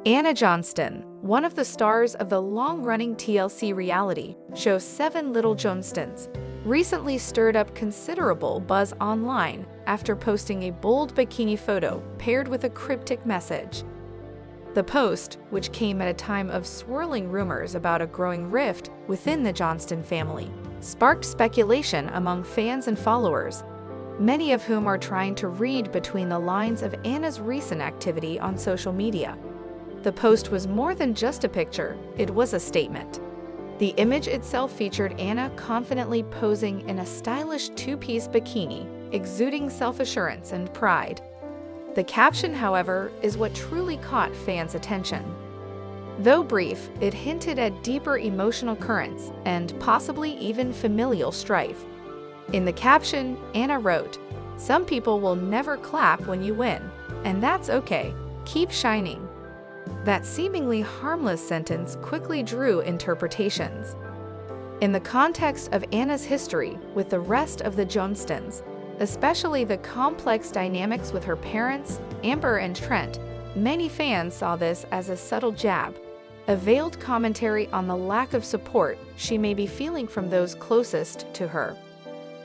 Anna Johnston, one of the stars of the long-running TLC reality show 7 Little Johnstons, recently stirred up considerable buzz online after posting a bold bikini photo paired with a cryptic message. The post, which came at a time of swirling rumors about a growing rift within the Johnston family, sparked speculation among fans and followers, many of whom are trying to read between the lines of Anna's recent activity on social media. The post was more than just a picture, it was a statement. The image itself featured Anna confidently posing in a stylish 2-piece bikini, exuding self-assurance and pride. The caption, however, is what truly caught fans' attention. Though brief, it hinted at deeper emotional currents and possibly even familial strife. In the caption, Anna wrote, "Some people will never clap when you win, and that's okay. Keep shining." That seemingly harmless sentence quickly drew interpretations. In the context of Anna's history with the rest of the Johnstons, especially the complex dynamics with her parents, Amber and Trent, many fans saw this as a subtle jab, a veiled commentary on the lack of support she may be feeling from those closest to her.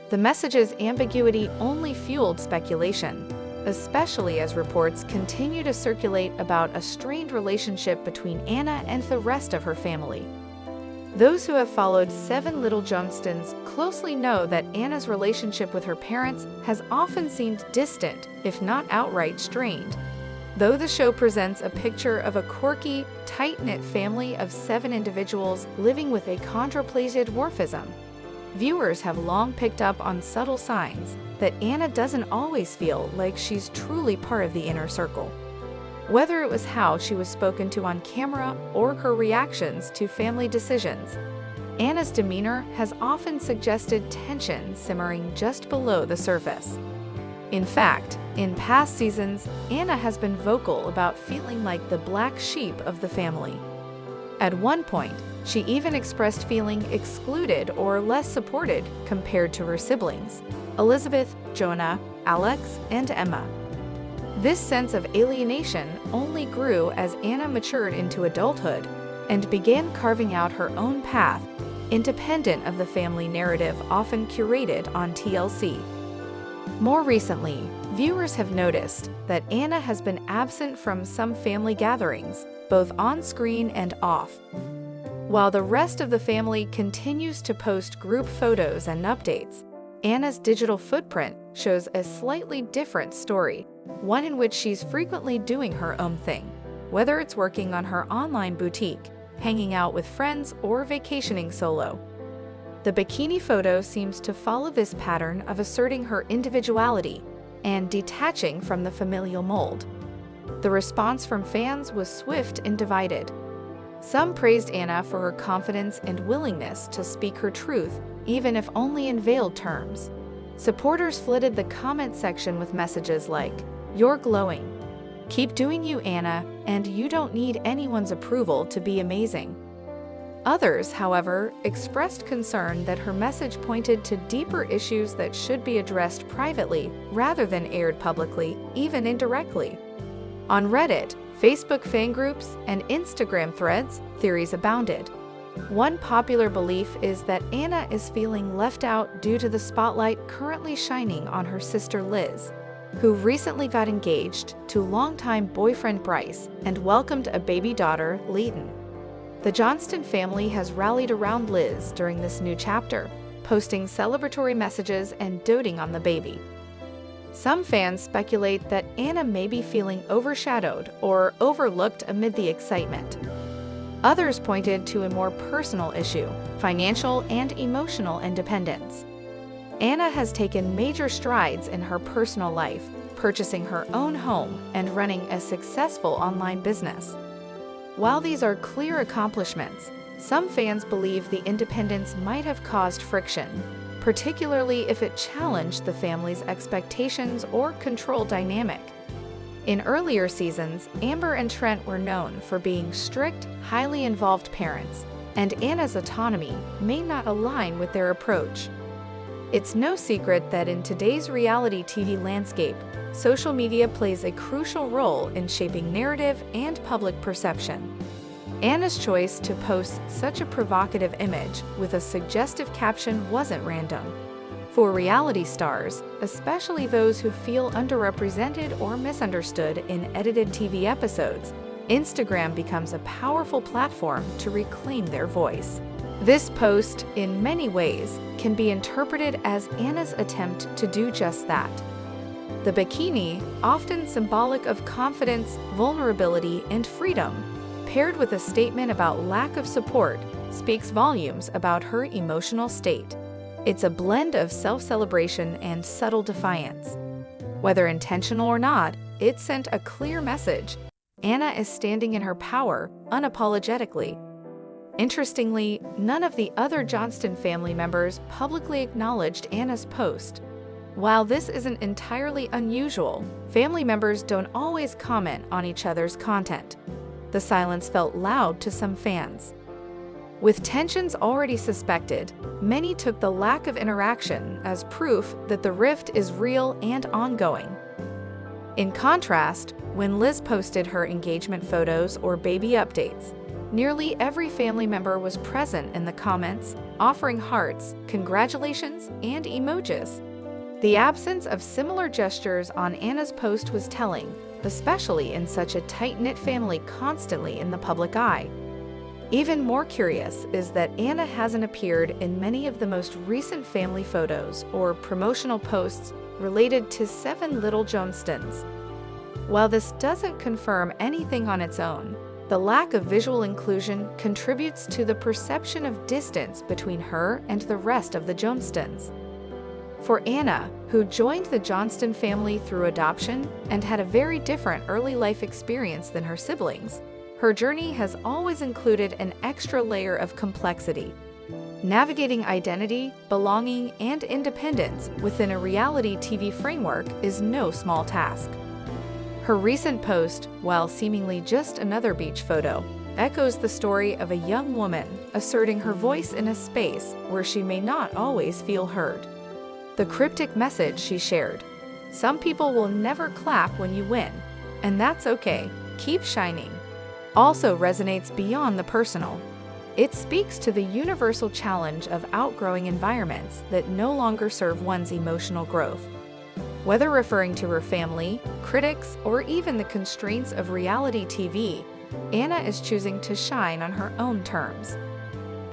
The message's ambiguity only fueled speculation, especially as reports continue to circulate about a strained relationship between Anna and the rest of her family. Those who have followed 7 Little Johnstons closely know that Anna's relationship with her parents has often seemed distant, if not outright strained. Though the show presents a picture of a quirky, tight-knit family of 7 individuals living with achondroplasia dwarfism, viewers have long picked up on subtle signs that Anna doesn't always feel like she's truly part of the inner circle. Whether it was how she was spoken to on camera or her reactions to family decisions, Anna's demeanor has often suggested tension simmering just below the surface. In fact, in past seasons, Anna has been vocal about feeling like the black sheep of the family. At one point, she even expressed feeling excluded or less supported compared to her siblings, Elizabeth, Jonah, Alex, and Emma. This sense of alienation only grew as Anna matured into adulthood and began carving out her own path, independent of the family narrative often curated on TLC. More recently, viewers have noticed that Anna has been absent from some family gatherings, both on screen and off. While the rest of the family continues to post group photos and updates, Anna's digital footprint shows a slightly different story, one in which she's frequently doing her own thing, whether it's working on her online boutique, hanging out with friends, or vacationing solo. The bikini photo seems to follow this pattern of asserting her individuality and detaching from the familial mold. The response from fans was swift and divided. Some praised Anna for her confidence and willingness to speak her truth, even if only in veiled terms. Supporters flooded the comment section with messages like, "You're glowing. Keep doing you, Anna, and you don't need anyone's approval to be amazing." Others, however, expressed concern that her message pointed to deeper issues that should be addressed privately rather than aired publicly, even indirectly. On Reddit, Facebook fan groups, and Instagram threads, theories abounded. One popular belief is that Anna is feeling left out due to the spotlight currently shining on her sister Liz, who recently got engaged to longtime boyfriend Bryce and welcomed a baby daughter, Leighton. The Johnston family has rallied around Liz during this new chapter, posting celebratory messages and doting on the baby. Some fans speculate that Anna may be feeling overshadowed or overlooked amid the excitement. Others pointed to a more personal issue, financial and emotional independence. Anna has taken major strides in her personal life, purchasing her own home and running a successful online business. While these are clear accomplishments, some fans believe the independence might have caused friction, particularly if it challenged the family's expectations or control dynamic. In earlier seasons, Amber and Trent were known for being strict, highly involved parents, and Anna's autonomy may not align with their approach. It's no secret that in today's reality TV landscape, social media plays a crucial role in shaping narrative and public perception. Anna's choice to post such a provocative image with a suggestive caption wasn't random. For reality stars, especially those who feel underrepresented or misunderstood in edited TV episodes, Instagram becomes a powerful platform to reclaim their voice. This post, in many ways, can be interpreted as Anna's attempt to do just that. The bikini, often symbolic of confidence, vulnerability, and freedom, paired with a statement about lack of support, speaks volumes about her emotional state. It's a blend of self-celebration and subtle defiance. Whether intentional or not, it sent a clear message. Anna is standing in her power, unapologetically. Interestingly, none of the other Johnston family members publicly acknowledged Anna's post. While this isn't entirely unusual, family members don't always comment on each other's content. The silence felt loud to some fans. With tensions already suspected, many took the lack of interaction as proof that the rift is real and ongoing. In contrast, when Liz posted her engagement photos or baby updates, nearly every family member was present in the comments, offering hearts, congratulations, and emojis. The absence of similar gestures on Anna's post was telling, especially in such a tight-knit family constantly in the public eye. Even more curious is that Anna hasn't appeared in many of the most recent family photos or promotional posts related to 7 Little Johnstons. While this doesn't confirm anything on its own, the lack of visual inclusion contributes to the perception of distance between her and the rest of the Johnstons. For Anna, who joined the Johnston family through adoption and had a very different early life experience than her siblings, her journey has always included an extra layer of complexity. Navigating identity, belonging, and independence within a reality TV framework is no small task. Her recent post, while seemingly just another beach photo, echoes the story of a young woman asserting her voice in a space where she may not always feel heard. The cryptic message she shared: "Some people will never clap when you win, and that's okay, keep shining," also resonates beyond the personal. It speaks to the universal challenge of outgrowing environments that no longer serve one's emotional growth. Whether referring to her family, critics, or even the constraints of reality TV, Anna is choosing to shine on her own terms.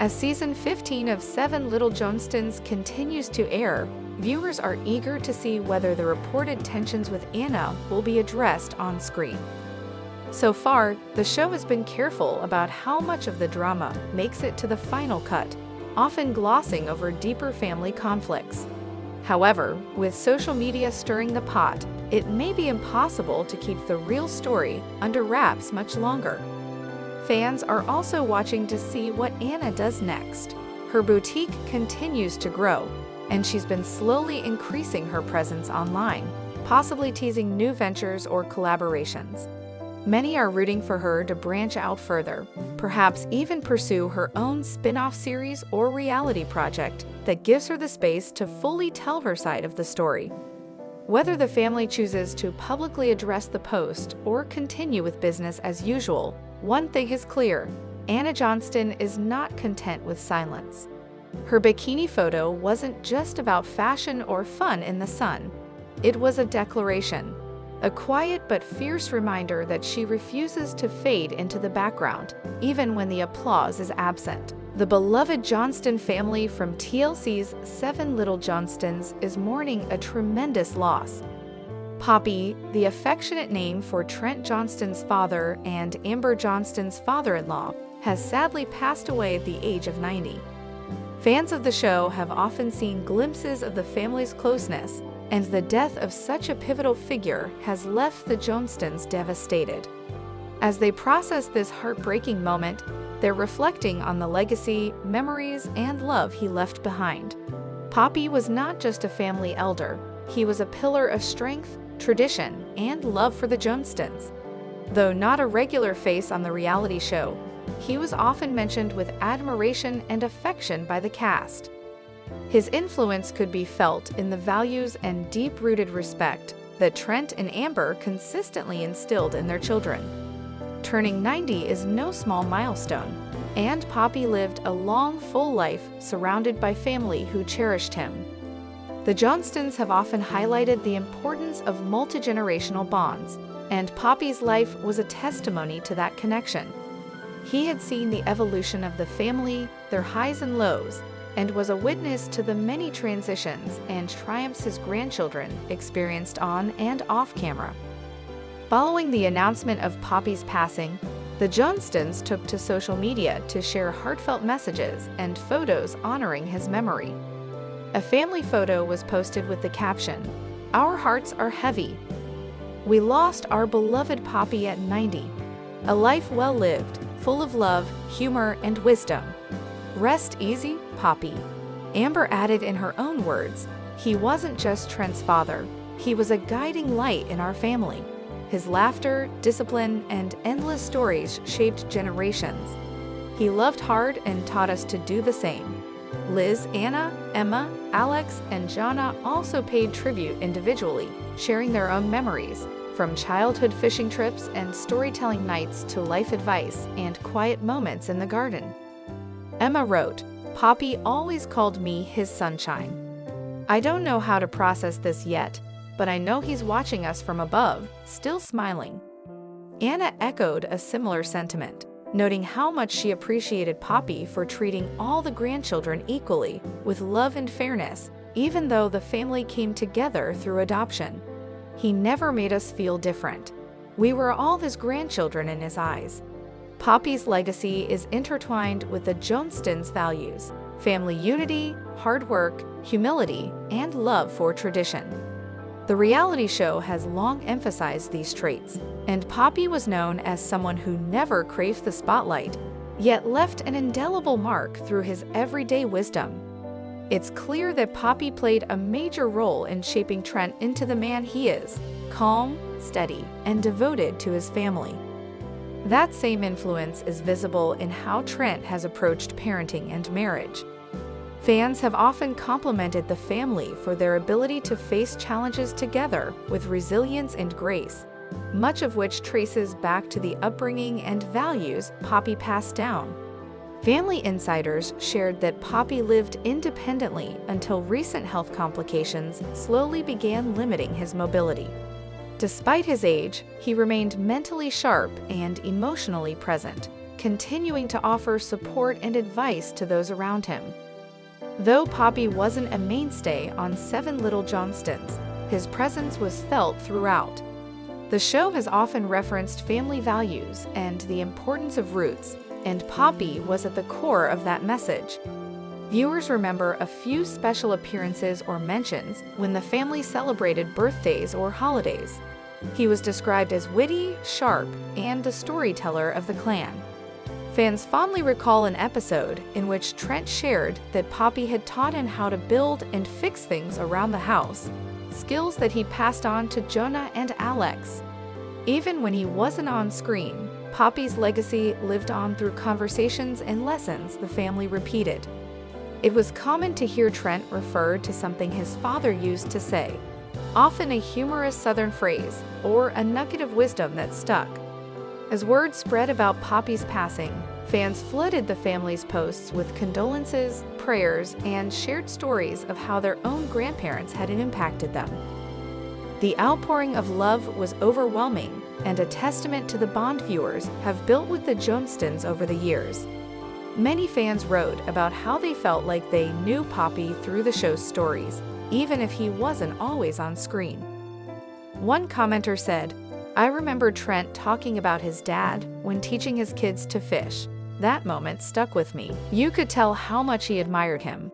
As season 15 of 7 Little Johnstons continues to air, viewers are eager to see whether the reported tensions with Anna will be addressed on screen. So far, the show has been careful about how much of the drama makes it to the final cut, often glossing over deeper family conflicts. However, with social media stirring the pot, it may be impossible to keep the real story under wraps much longer. Fans are also watching to see what Anna does next. Her boutique continues to grow, and she's been slowly increasing her presence online, possibly teasing new ventures or collaborations. Many are rooting for her to branch out further, perhaps even pursue her own spin-off series or reality project that gives her the space to fully tell her side of the story. Whether the family chooses to publicly address the post or continue with business as usual, one thing is clear: Anna Johnston is not content with silence. Her bikini photo wasn't just about fashion or fun in the sun. It was a declaration. A quiet but fierce reminder that she refuses to fade into the background, even when the applause is absent. The beloved Johnston family from TLC's 7 Little Johnstons is mourning a tremendous loss. Poppy, the affectionate name for Trent Johnston's father and Amber Johnston's father-in-law, has sadly passed away at the age of 90. Fans of the show have often seen glimpses of the family's closeness, and the death of such a pivotal figure has left the Johnstons devastated. As they process this heartbreaking moment, they're reflecting on the legacy, memories, and love he left behind. Poppy was not just a family elder, he was a pillar of strength, tradition, and love for the Johnstons. Though not a regular face on the reality show, he was often mentioned with admiration and affection by the cast. His influence could be felt in the values and deep-rooted respect that Trent and Amber consistently instilled in their children. Turning 90 is no small milestone, and Poppy lived a long, full life surrounded by family who cherished him. The Johnstons have often highlighted the importance of multi-generational bonds, and Poppy's life was a testimony to that connection. He had seen the evolution of the family, their highs and lows, and was a witness to the many transitions and triumphs his grandchildren experienced on and off camera. Following the announcement of Poppy's passing, the Johnstons took to social media to share heartfelt messages and photos honoring his memory. A family photo was posted with the caption, "Our hearts are heavy. We lost our beloved Poppy at 90. A life well lived, full of love, humor, and wisdom. Rest easy, Poppy." Amber added in her own words, "He wasn't just Trent's father. He was a guiding light in our family. His laughter, discipline, and endless stories shaped generations. He loved hard and taught us to do the same." Liz, Anna, Emma, Alex, and Jonah also paid tribute individually, sharing their own memories, from childhood fishing trips and storytelling nights to life advice and quiet moments in the garden. Emma wrote, "Poppy always called me his sunshine. I don't know how to process this yet, but I know he's watching us from above, still smiling." Anna echoed a similar sentiment, noting how much she appreciated Poppy for treating all the grandchildren equally, with love and fairness, even though the family came together through adoption. "He never made us feel different. We were all his grandchildren in his eyes." Poppy's legacy is intertwined with the Johnstons' values: family unity, hard work, humility, and love for tradition. The reality show has long emphasized these traits, and Poppy was known as someone who never craved the spotlight, yet left an indelible mark through his everyday wisdom. It's clear that Poppy played a major role in shaping Trent into the man he is: calm, steady, and devoted to his family. That same influence is visible in how Trent has approached parenting and marriage. Fans have often complimented the family for their ability to face challenges together with resilience and grace, much of which traces back to the upbringing and values Poppy passed down. Family insiders shared that Poppy lived independently until recent health complications slowly began limiting his mobility. Despite his age, he remained mentally sharp and emotionally present, continuing to offer support and advice to those around him. Though Poppy wasn't a mainstay on 7 Little Johnstons, his presence was felt throughout. The show has often referenced family values and the importance of roots, and Poppy was at the core of that message. Viewers remember a few special appearances or mentions when the family celebrated birthdays or holidays. He was described as witty, sharp, and the storyteller of the clan. Fans fondly recall an episode in which Trent shared that Poppy had taught him how to build and fix things around the house, skills that he passed on to Jonah and Alex. Even when he wasn't on screen, Poppy's legacy lived on through conversations and lessons the family repeated. It was common to hear Trent refer to something his father used to say, often a humorous Southern phrase or a nugget of wisdom that stuck. As word spread about Poppy's passing, fans flooded the family's posts with condolences, prayers, and shared stories of how their own grandparents had impacted them. The outpouring of love was overwhelming and a testament to the bond viewers have built with the Johnstons over the years. Many fans wrote about how they felt like they knew Poppy through the show's stories, even if he wasn't always on screen. One commenter said, "I remember Trent talking about his dad when teaching his kids to fish. That moment stuck with me. You could tell how much he admired him."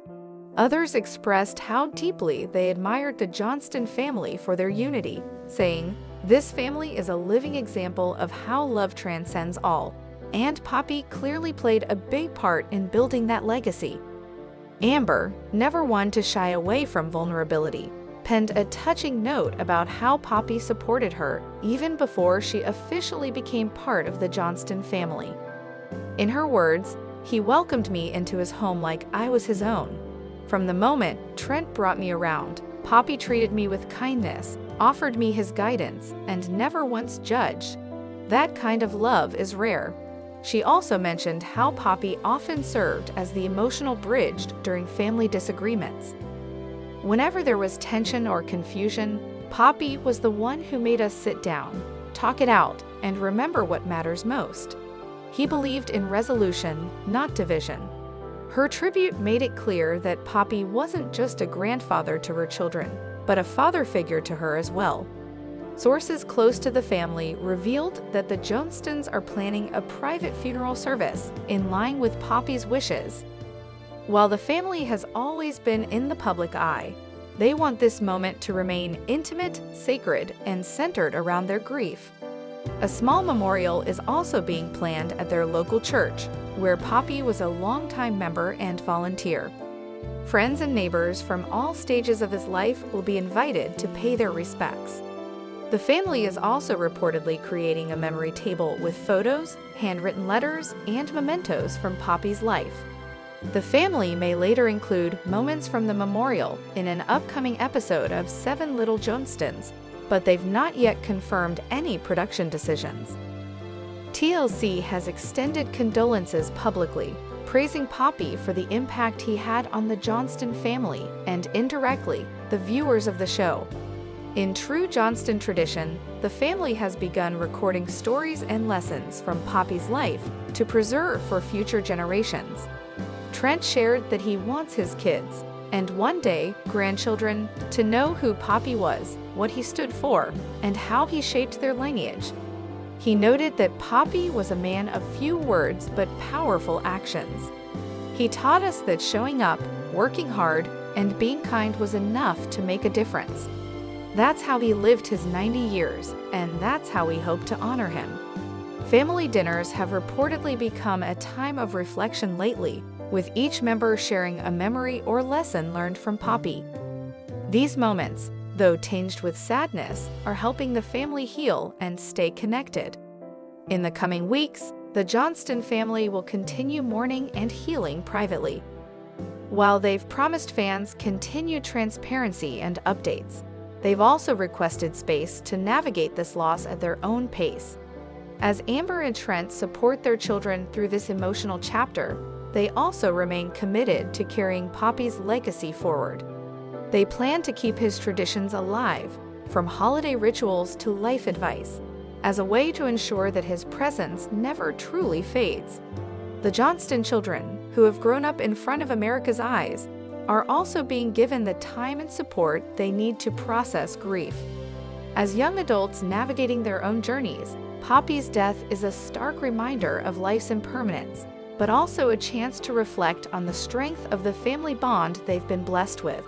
Others expressed how deeply they admired the Johnston family for their unity, saying, "This family is a living example of how love transcends all," and Poppy clearly played a big part in building that legacy. Amber, never one to shy away from vulnerability, penned a touching note about how Poppy supported her even before she officially became part of the Johnston family. In her words, "He welcomed me into his home like I was his own. From the moment Trent brought me around, Poppy treated me with kindness, offered me his guidance, and never once judged. That kind of love is rare." She also mentioned how Poppy often served as the emotional bridge during family disagreements. Whenever there was tension or confusion, Poppy was the one who made us sit down, talk it out, and remember what matters most. He believed in resolution, not division. Her tribute made it clear that Poppy wasn't just a grandfather to her children, but a father figure to her as well. Sources close to the family revealed that the Johnstons are planning a private funeral service in line with Poppy's wishes. While the family has always been in the public eye, they want this moment to remain intimate, sacred, and centered around their grief. A small memorial is also being planned at their local church, where Poppy was a longtime member and volunteer. Friends and neighbors from all stages of his life will be invited to pay their respects. The family is also reportedly creating a memory table with photos, handwritten letters, and mementos from Poppy's life. The family may later include moments from the memorial in an upcoming episode of 7 Little Johnstons, but they've not yet confirmed any production decisions. TLC has extended condolences publicly, praising Poppy for the impact he had on the Johnston family and, indirectly, the viewers of the show. In true Johnston tradition, the family has begun recording stories and lessons from Poppy's life to preserve for future generations. Trent shared that he wants his kids, and one day, grandchildren, to know who Poppy was, what he stood for, and how he shaped their lineage. He noted that Poppy was a man of few words but powerful actions. He taught us that showing up, working hard, and being kind was enough to make a difference. That's how he lived his 90 years, and that's how we hope to honor him. Family dinners have reportedly become a time of reflection lately, with each member sharing a memory or lesson learned from Poppy. These moments, though tinged with sadness, are helping the family heal and stay connected. In the coming weeks, the Johnston family will continue mourning and healing privately. While they've promised fans continued transparency and updates, they've also requested space to navigate this loss at their own pace. As Amber and Trent support their children through this emotional chapter, they also remain committed to carrying Poppy's legacy forward. They plan to keep his traditions alive, from holiday rituals to life advice, as a way to ensure that his presence never truly fades. The Johnston children, who have grown up in front of America's eyes, are also being given the time and support they need to process grief. As young adults navigating their own journeys, Poppy's death is a stark reminder of life's impermanence, but also a chance to reflect on the strength of the family bond they've been blessed with.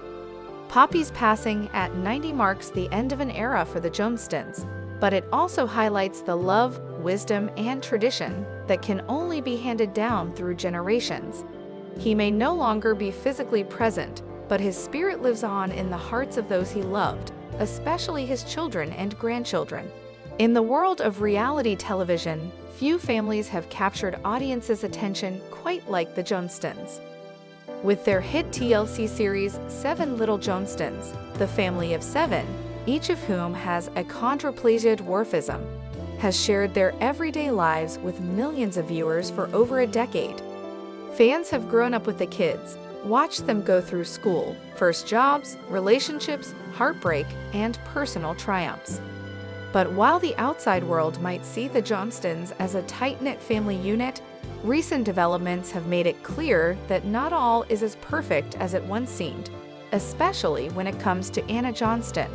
Poppy's passing at 90 marks the end of an era for the Johnstons, but it also highlights the love, wisdom, and tradition that can only be handed down through generations. He may no longer be physically present, but his spirit lives on in the hearts of those he loved, especially his children and grandchildren. In the world of reality television, few families have captured audiences' attention quite like the Johnstons. With their hit TLC series 7 Little Johnstons, the family of 7, each of whom has achondroplasia dwarfism, has shared their everyday lives with millions of viewers for over a decade. Fans have grown up with the kids, watched them go through school, first jobs, relationships, heartbreak, and personal triumphs. But while the outside world might see the Johnstons as a tight-knit family unit, recent developments have made it clear that not all is as perfect as it once seemed, especially when it comes to Anna Johnston.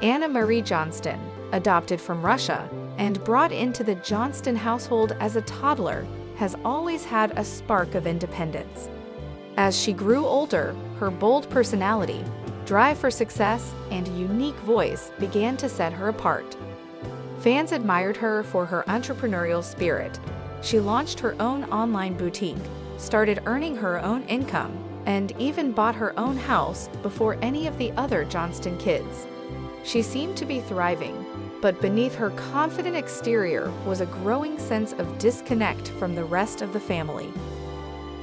Anna Marie Johnston, adopted from Russia and brought into the Johnston household as a toddler, has always had a spark of independence. As she grew older, her bold personality, drive for success, and unique voice began to set her apart. Fans admired her for her entrepreneurial spirit. She launched her own online boutique, started earning her own income, and even bought her own house before any of the other Johnston kids. She seemed to be thriving, but beneath her confident exterior was a growing sense of disconnect from the rest of the family.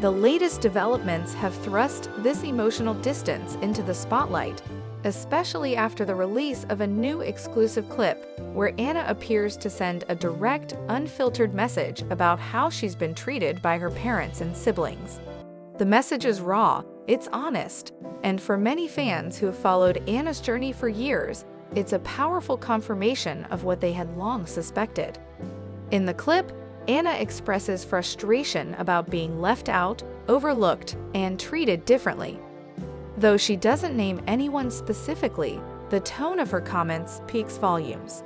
The latest developments have thrust this emotional distance into the spotlight, especially after the release of a new exclusive clip where Anna appears to send a direct, unfiltered message about how she's been treated by her parents and siblings. The message is raw, it's honest, and for many fans who have followed Anna's journey for years, it's a powerful confirmation of what they had long suspected. In the clip, Anna expresses frustration about being left out, overlooked, and treated differently. Though she doesn't name anyone specifically, the tone of her comments speaks volumes.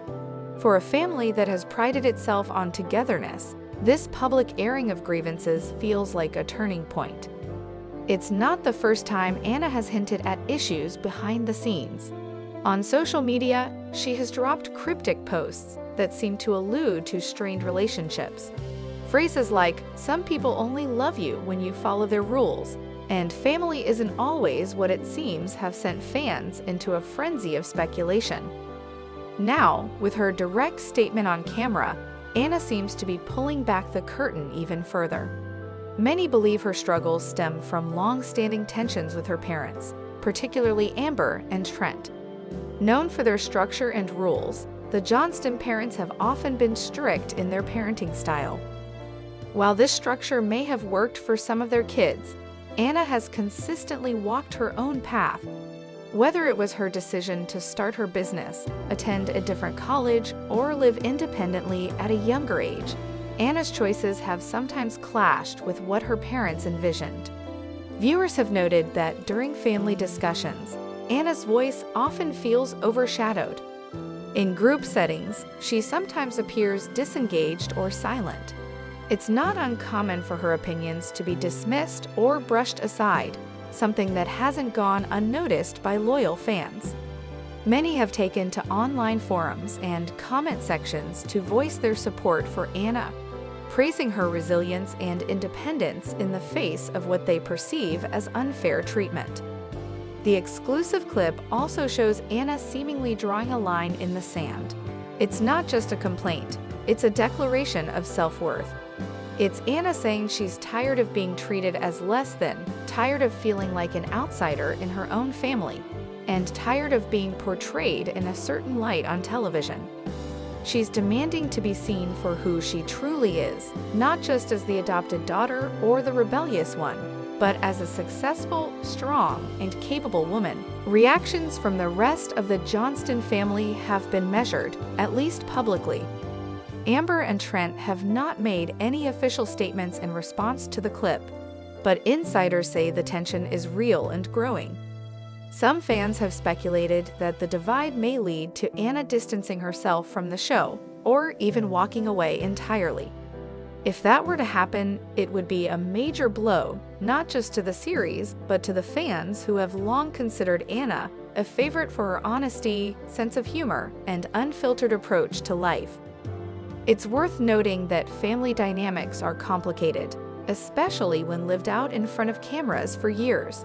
For a family that has prided itself on togetherness, this public airing of grievances feels like a turning point. It's not the first time Anna has hinted at issues behind the scenes. On social media, she has dropped cryptic posts that seem to allude to strained relationships. Phrases like, "Some people only love you when you follow their rules," and "family isn't always what it seems," have sent fans into a frenzy of speculation. Now, with her direct statement on camera, Anna seems to be pulling back the curtain even further. Many believe her struggles stem from long-standing tensions with her parents, particularly Amber and Trent. Known for their structure and rules, the Johnston parents have often been strict in their parenting style. While this structure may have worked for some of their kids, Anna has consistently walked her own path. Whether it was her decision to start her business, attend a different college, or live independently at a younger age, Anna's choices have sometimes clashed with what her parents envisioned. Viewers have noted that during family discussions, Anna's voice often feels overshadowed. In group settings, she sometimes appears disengaged or silent. It's not uncommon for her opinions to be dismissed or brushed aside, something that hasn't gone unnoticed by loyal fans. Many have taken to online forums and comment sections to voice their support for Anna, praising her resilience and independence in the face of what they perceive as unfair treatment. The exclusive clip also shows Anna seemingly drawing a line in the sand. It's not just a complaint, it's a declaration of self-worth. It's Anna saying she's tired of being treated as less than, tired of feeling like an outsider in her own family, and tired of being portrayed in a certain light on television. She's demanding to be seen for who she truly is, not just as the adopted daughter or the rebellious one, but as a successful, strong, and capable woman. Reactions from the rest of the Johnston family have been measured, at least publicly. Amber and Trent have not made any official statements in response to the clip, but insiders say the tension is real and growing. Some fans have speculated that the divide may lead to Anna distancing herself from the show, or even walking away entirely. If that were to happen, it would be a major blow, not just to the series, but to the fans who have long considered Anna a favorite for her honesty, sense of humor, and unfiltered approach to life. It's worth noting that family dynamics are complicated, especially when lived out in front of cameras for years.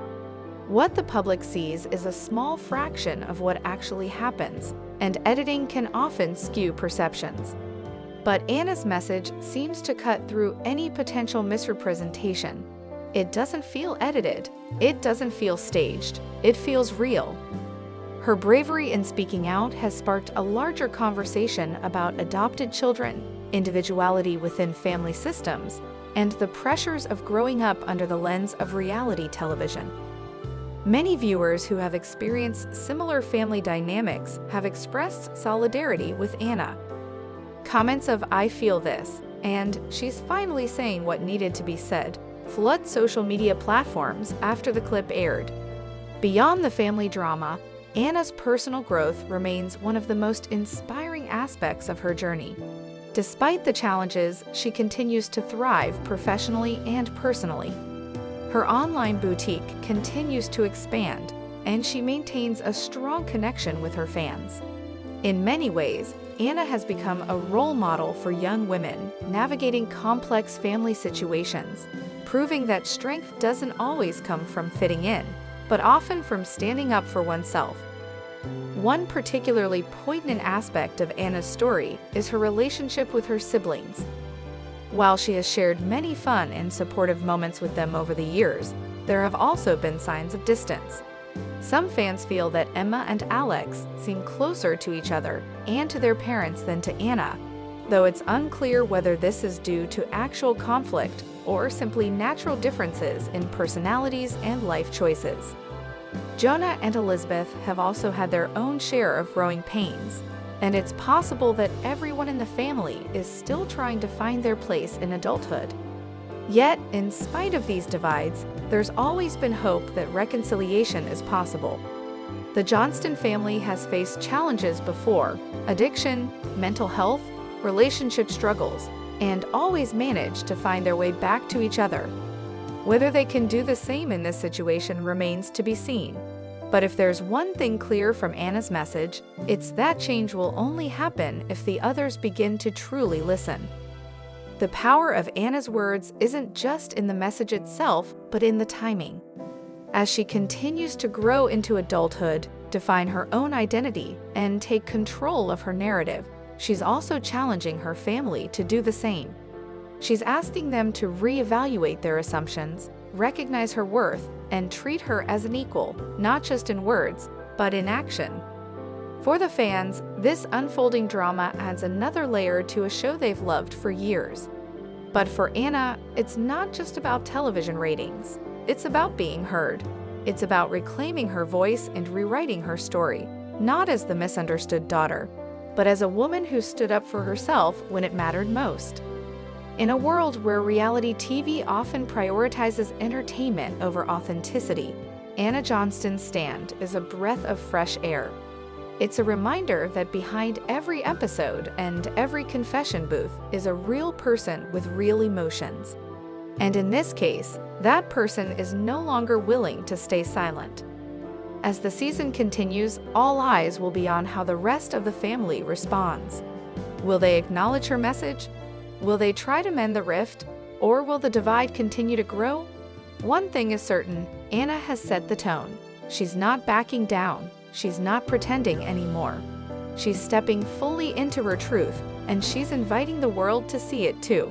What the public sees is a small fraction of what actually happens, and editing can often skew perceptions. But Anna's message seems to cut through any potential misrepresentation. It doesn't feel edited, it doesn't feel staged, it feels real. Her bravery in speaking out has sparked a larger conversation about adopted children, individuality within family systems, and the pressures of growing up under the lens of reality television. Many viewers who have experienced similar family dynamics have expressed solidarity with Anna. Comments of "I feel this," and "she's finally saying what needed to be said" flood social media platforms after the clip aired. Beyond the family drama, Anna's personal growth remains one of the most inspiring aspects of her journey. Despite the challenges, she continues to thrive professionally and personally. Her online boutique continues to expand, and she maintains a strong connection with her fans. In many ways, Anna has become a role model for young women navigating complex family situations, proving that strength doesn't always come from fitting in, but often from standing up for oneself. One particularly poignant aspect of Anna's story is her relationship with her siblings. While she has shared many fun and supportive moments with them over the years, there have also been signs of distance. Some fans feel that Emma and Alex seem closer to each other and to their parents than to Anna, though it's unclear whether this is due to actual conflict or simply natural differences in personalities and life choices. Jonah and Elizabeth have also had their own share of growing pains, and it's possible that everyone in the family is still trying to find their place in adulthood. Yet, in spite of these divides, there's always been hope that reconciliation is possible. The Johnston family has faced challenges before: addiction, mental health, relationship struggles, and always managed to find their way back to each other. Whether they can do the same in this situation remains to be seen. But if there's one thing clear from Anna's message, it's that change will only happen if the others begin to truly listen. The power of Anna's words isn't just in the message itself, but in the timing. As she continues to grow into adulthood, define her own identity, and take control of her narrative, she's also challenging her family to do the same. She's asking them to reevaluate their assumptions, recognize her worth, and treat her as an equal, not just in words, but in action. For the fans, this unfolding drama adds another layer to a show they've loved for years. But for Anna, it's not just about television ratings. It's about being heard. It's about reclaiming her voice and rewriting her story, not as the misunderstood daughter, but as a woman who stood up for herself when it mattered most. In a world where reality TV often prioritizes entertainment over authenticity, Anna Johnston's stand is a breath of fresh air. It's a reminder that behind every episode and every confession booth is a real person with real emotions. And in this case, that person is no longer willing to stay silent. As the season continues, all eyes will be on how the rest of the family responds. Will they acknowledge her message? Will they try to mend the rift? Or will the divide continue to grow? One thing is certain, Anna has set the tone. She's not backing down. She's not pretending anymore. She's stepping fully into her truth, and she's inviting the world to see it too.